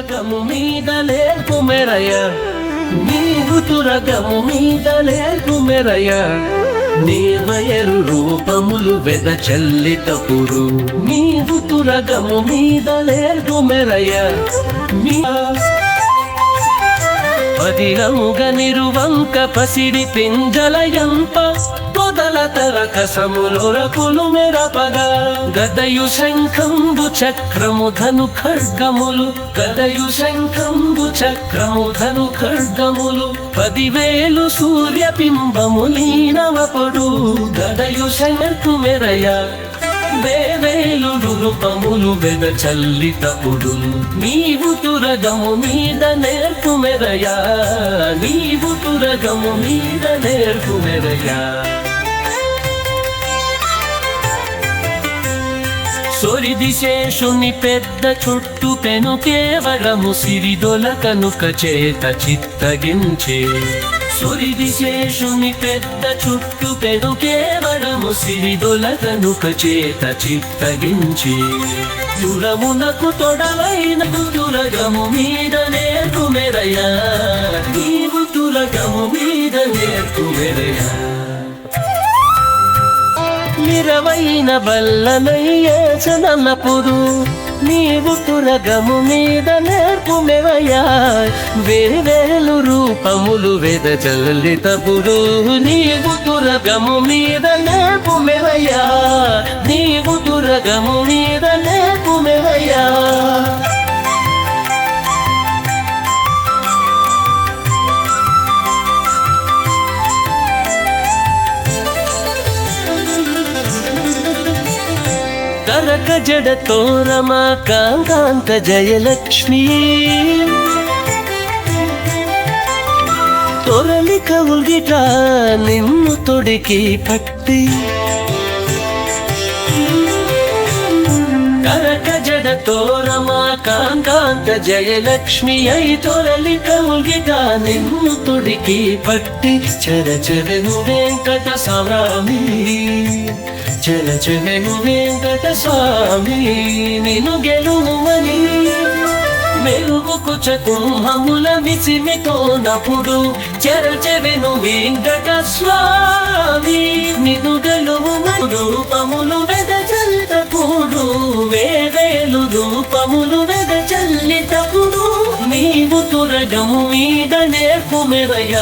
తురగము మీద లేకు మెరయ, నీవు తురగము మీద లేకు మెరయ, నీవయరు రూపములు వెద చల్లితపుడు, నీవు తురగము మీద లేకు మెరయ, పదిలముగ నిరువంక పసిడి పింజలయంప పొదల తరకసములొరకులు మెరపగా, గదయు శంఖంబు చక్రము ధను ఖడ్గములు, గదయు శంఖంబు చక్రము ధను ఖడ్గములు, 10,000 సూర్యబింబములీనవపడు, గదయు శంఖు మెరయ, వేవేలు రూపములు వెద చల్లితపుడు, నీవు తురగము మీద నేర్పు మెరయ, నీవు తురగము మీద నేర్పు మెరయ. సొరిది శేషుని పెద్ద చుట్టు పెను కేవలము సిరిదొల కనుక చేత చిత్తగించే, సొరిది శేషుని పెద్ద చుట్టు పెను కేవలము సిరిదొల కనుక చేత చిత్తగించే, దురమునకు తొడవైన తురగము మీద నేర్పు మెరయ, నీవు తురగము మీద నేర్పు మెరయ. నిరవైన బల్లనయ్యేచనప్పుడు, నీవు తురగము మీద నేర్పు మెరయ, వేవేలు రూపములు వెద చల్లితపుడు, నీవు తురగము మీద నేర్పు మెరయ, నీవు తురగము మీద నేర్పు మెరయ. కరక జడతో రమాకాంత జయలక్ష్మీ, తొరలిక ఉల్గిట నిన్ను తొడికి పట్టి, కరక జడతో రమాకాంత జయలక్ష్మి అయి తొరలిక ఉల్గిట నిన్ను తొడికి పట్టి, చరచరను వెంకట స్వామి, చరచరను వెంకట స్వామి, నిన్ను గెలువని మెరుగుకు చకుంహముల విసిమితో నపుడు, చరచరను వెంకట స్వామి, నిన్ను గెలువని రూపములు వెద చల్లితపుడు, వేవేలు రూపములు వెద చల్లితపుడు, నీవు తురగము మీద నేర్పు మెరయ,